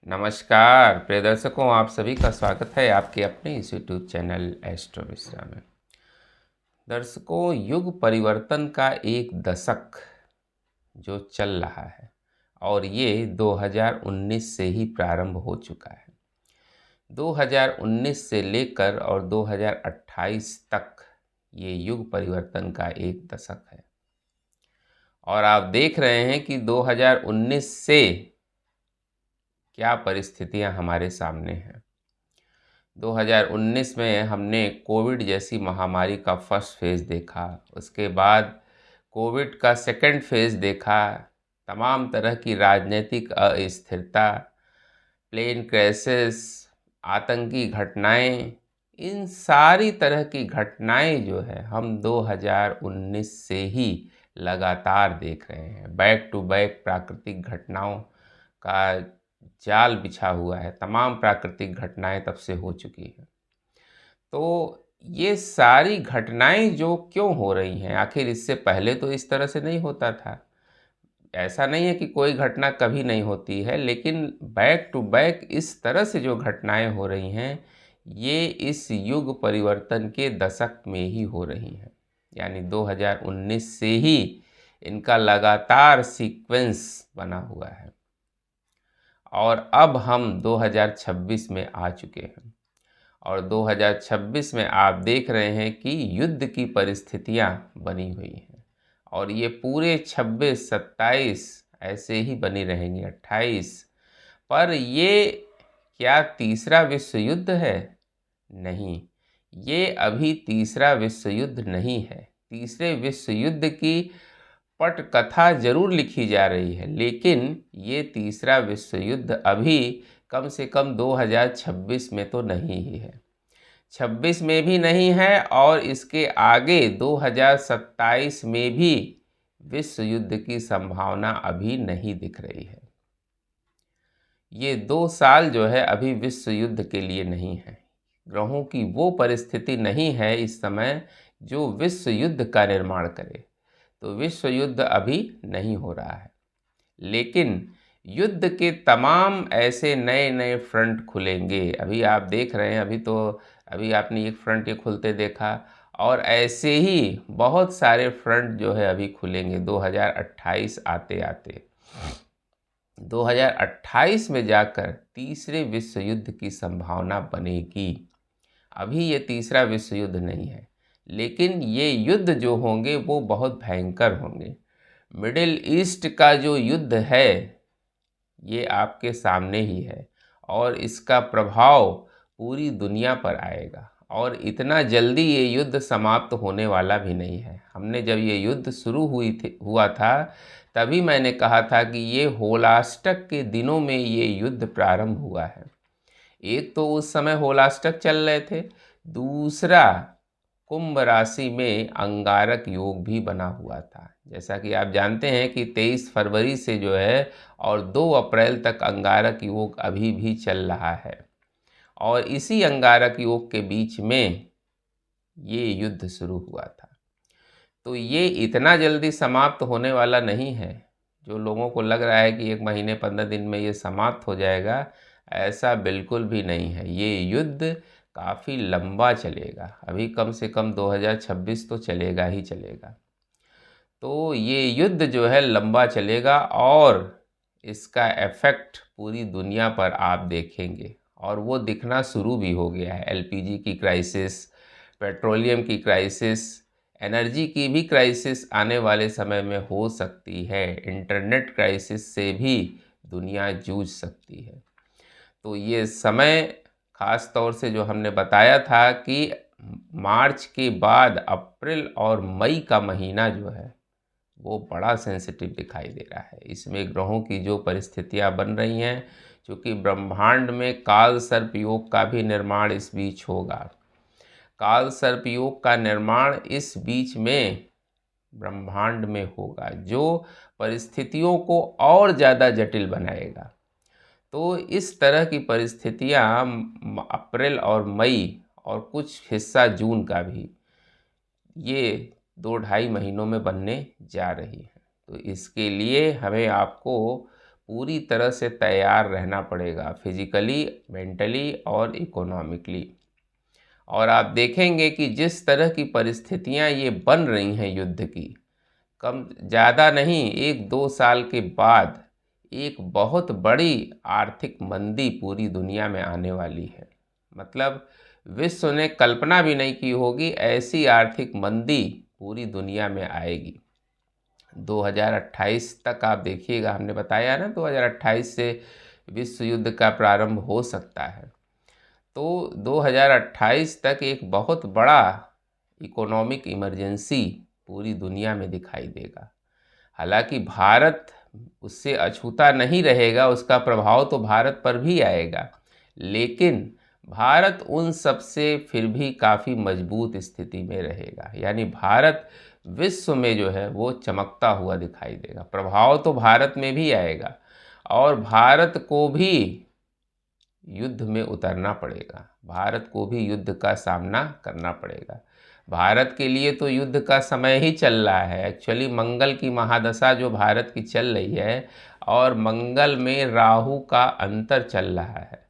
नमस्कार प्रिय दर्शकों, आप सभी का स्वागत है आपके अपने इस यूट्यूब चैनल एस्ट्रो मिश्रा में। दर्शकों, युग परिवर्तन का एक दशक जो चल रहा है और ये 2019 से ही प्रारंभ हो चुका है। 2019 से लेकर और 2028 तक ये युग परिवर्तन का एक दशक है और आप देख रहे हैं कि 2019 से क्या परिस्थितियां हमारे सामने हैं। 2019 में हमने कोविड जैसी महामारी का फर्स्ट फेज़ देखा, उसके बाद कोविड का सेकंड फेज़ देखा, तमाम तरह की राजनीतिक अस्थिरता, प्लेन क्रैशेस, आतंकी घटनाएं, इन सारी तरह की घटनाएं जो है हम 2019 से ही लगातार देख रहे हैं। बैक टू बैक प्राकृतिक घटनाओं का जाल बिछा हुआ है, तमाम प्राकृतिक घटनाएं तब से हो चुकी हैं। तो ये सारी घटनाएं जो क्यों हो रही हैं, आखिर इससे पहले तो इस तरह से नहीं होता था। ऐसा नहीं है कि कोई घटना कभी नहीं होती है, लेकिन बैक टू बैक इस तरह से जो घटनाएं हो रही हैं, ये इस युग परिवर्तन के दशक में ही हो रही हैं। यानी 2019 से ही इनका लगातार सीक्वेंस बना हुआ है और अब हम 2026 में आ चुके हैं और 2026 में आप देख रहे हैं कि युद्ध की परिस्थितियां बनी हुई हैं और ये पूरे 26, 27 ऐसे ही बनी रहेंगी, 28। पर ये क्या तीसरा विश्व युद्ध है? नहीं, ये अभी तीसरा विश्व युद्ध नहीं है। तीसरे विश्व युद्ध की पटकथा जरूर लिखी जा रही है, लेकिन ये तीसरा विश्व युद्ध अभी कम से कम 2026 में तो नहीं ही है, 26 में भी नहीं है और इसके आगे 2027 में भी विश्व युद्ध की संभावना अभी नहीं दिख रही है। ये 2 साल जो है अभी विश्व युद्ध के लिए नहीं है। ग्रहों की वो परिस्थिति नहीं है इस समय जो विश्व युद्ध का निर्माण करे, तो विश्व युद्ध अभी नहीं हो रहा है। लेकिन युद्ध के तमाम ऐसे नए नए फ्रंट खुलेंगे। अभी आप देख रहे हैं, अभी आपने एक फ्रंट ये खुलते देखा और ऐसे ही बहुत सारे फ्रंट जो है अभी खुलेंगे 2028 आते आते। 2028 में जाकर तीसरे विश्व युद्ध की संभावना बनेगी। अभी ये तीसरा विश्व युद्ध नहीं है, लेकिन ये युद्ध जो होंगे वो बहुत भयंकर होंगे। मिडिल ईस्ट का जो युद्ध है ये आपके सामने ही है और इसका प्रभाव पूरी दुनिया पर आएगा और इतना जल्दी ये युद्ध समाप्त होने वाला भी नहीं है। हमने जब ये युद्ध शुरू हुआ था, तभी मैंने कहा था कि ये होलाष्टक के दिनों में ये युद्ध प्रारंभ हुआ है। एक तो उस समय होलाष्टक चल रहे थे, दूसरा कुंभ राशि में अंगारक योग भी बना हुआ था। जैसा कि आप जानते हैं कि 23 फरवरी से जो है और 2 अप्रैल तक अंगारक योग अभी भी चल रहा है और इसी अंगारक योग के बीच में ये युद्ध शुरू हुआ था। तो ये इतना जल्दी समाप्त होने वाला नहीं है। जो लोगों को लग रहा है कि 1 महीने 15 दिन में ये समाप्त हो जाएगा, ऐसा बिल्कुल भी नहीं है। ये युद्ध काफ़ी लंबा चलेगा, अभी कम से कम 2026 तो चलेगा ही चलेगा। तो ये युद्ध जो है लंबा चलेगा और इसका इफ़ेक्ट पूरी दुनिया पर आप देखेंगे और वो दिखना शुरू भी हो गया है। एलपीजी की क्राइसिस, पेट्रोलियम की क्राइसिस, एनर्जी की भी क्राइसिस आने वाले समय में हो सकती है। इंटरनेट क्राइसिस से भी दुनिया जूझ सकती है। तो ये समय ख़ास तौर से जो हमने बताया था कि मार्च के बाद अप्रैल और मई का महीना जो है वो बड़ा सेंसिटिव दिखाई दे रहा है। इसमें ग्रहों की जो परिस्थितियां बन रही हैं, क्योंकि ब्रह्मांड में काल सर्प योग का भी निर्माण इस बीच होगा। काल सर्प योग का निर्माण इस बीच में ब्रह्मांड में होगा, जो परिस्थितियों को और ज़्यादा जटिल बनाएगा। तो इस तरह की परिस्थितियां अप्रैल और मई और कुछ हिस्सा जून का भी, ये 2 ढाई महीनों में बनने जा रही है। तो इसके लिए हमें आपको पूरी तरह से तैयार रहना पड़ेगा, फिजिकली, मेंटली और इकोनॉमिकली। और आप देखेंगे कि जिस तरह की परिस्थितियां ये बन रही हैं युद्ध की, कम ज़्यादा नहीं, 1-2 साल के बाद एक बहुत बड़ी आर्थिक मंदी पूरी दुनिया में आने वाली है। मतलब विश्व ने कल्पना भी नहीं की होगी ऐसी आर्थिक मंदी पूरी दुनिया में आएगी। 2028 तक आप देखिएगा, हमने बताया ना 2028 से विश्व युद्ध का प्रारंभ हो सकता है। तो 2028 तक एक बहुत बड़ा इकोनॉमिक इमरजेंसी पूरी दुनिया में दिखाई देगा। हालांकि भारत उससे अछूता नहीं रहेगा, उसका प्रभाव तो भारत पर भी आएगा, लेकिन भारत उन सब से फिर भी काफ़ी मजबूत स्थिति में रहेगा। यानी भारत विश्व में जो है वो चमकता हुआ दिखाई देगा। प्रभाव तो भारत में भी आएगा और भारत को भी युद्ध में उतरना पड़ेगा, भारत को भी युद्ध का सामना करना पड़ेगा। भारत के लिए तो युद्ध का समय ही चल रहा है। एक्चुअली मंगल की महादशा जो भारत की चल रही है और मंगल में राहु का अंतर चल रहा है।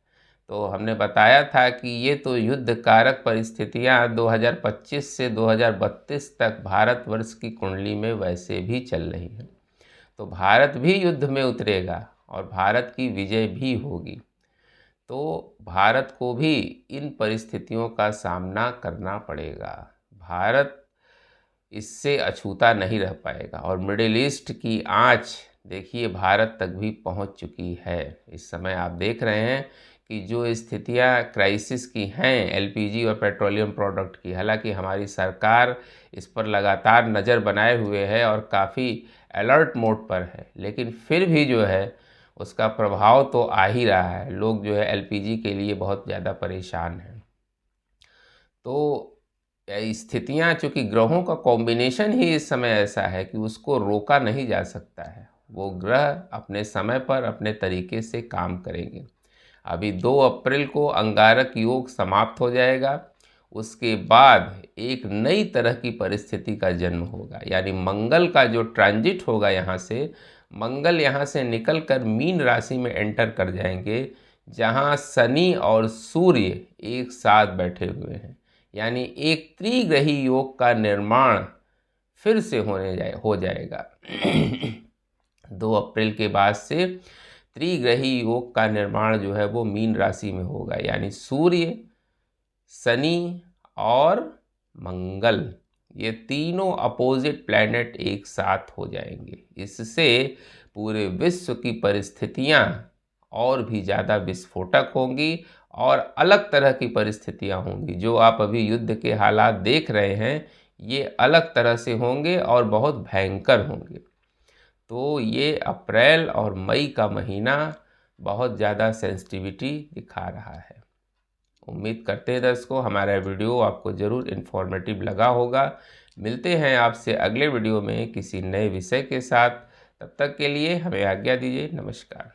तो हमने बताया था कि ये तो युद्ध कारक परिस्थितियां 2025 से 2032 तक भारतवर्ष की कुंडली में वैसे भी चल रही हैं। तो भारत भी युद्ध में उतरेगा और भारत की विजय भी होगी। तो भारत को भी इन परिस्थितियों का सामना करना पड़ेगा। भारत इससे अछूता नहीं रह पाएगा। और मिडिल ईस्ट की आंच देखिए भारत तक भी पहुंच चुकी है। इस समय आप देख रहे हैं कि जो स्थितियां क्राइसिस की हैं एलपीजी और पेट्रोलियम प्रोडक्ट की, हालांकि हमारी सरकार इस पर लगातार नज़र बनाए हुए है और काफ़ी अलर्ट मोड पर है, लेकिन फिर भी जो है उसका प्रभाव तो आ ही रहा है। लोग जो है एलपीजी के लिए बहुत ज़्यादा परेशान हैं। तो स्थितियां, चूँकि ग्रहों का कॉम्बिनेशन ही इस समय ऐसा है कि उसको रोका नहीं जा सकता है। वो ग्रह अपने समय पर अपने तरीके से काम करेंगे। अभी 2 अप्रैल को अंगारक योग समाप्त हो जाएगा। उसके बाद एक नई तरह की परिस्थिति का जन्म होगा। यानी मंगल का जो ट्रांजिट होगा, मंगल यहाँ से निकल कर मीन राशि में एंटर कर जाएंगे, जहाँ शनि और सूर्य एक साथ बैठे हुए हैं। यानी एक त्रिग्रही योग का निर्माण फिर से हो जाएगा। 2 अप्रैल के बाद से त्रिग्रही योग का निर्माण जो है वो मीन राशि में होगा। यानी सूर्य, शनि और मंगल, ये तीनों अपोजिट प्लैनेट एक साथ हो जाएंगे। इससे पूरे विश्व की परिस्थितियां और भी ज़्यादा विस्फोटक होंगी और अलग तरह की परिस्थितियां होंगी। जो आप अभी युद्ध के हालात देख रहे हैं ये अलग तरह से होंगे और बहुत भयंकर होंगे। तो ये अप्रैल और मई का महीना बहुत ज़्यादा सेंसिटिविटी दिखा रहा है। उम्मीद करते हैं दर्शकों हमारा वीडियो आपको ज़रूर इन्फॉर्मेटिव लगा होगा। मिलते हैं आपसे अगले वीडियो में किसी नए विषय के साथ। तब तक के लिए हमें आज्ञा दीजिए। नमस्कार।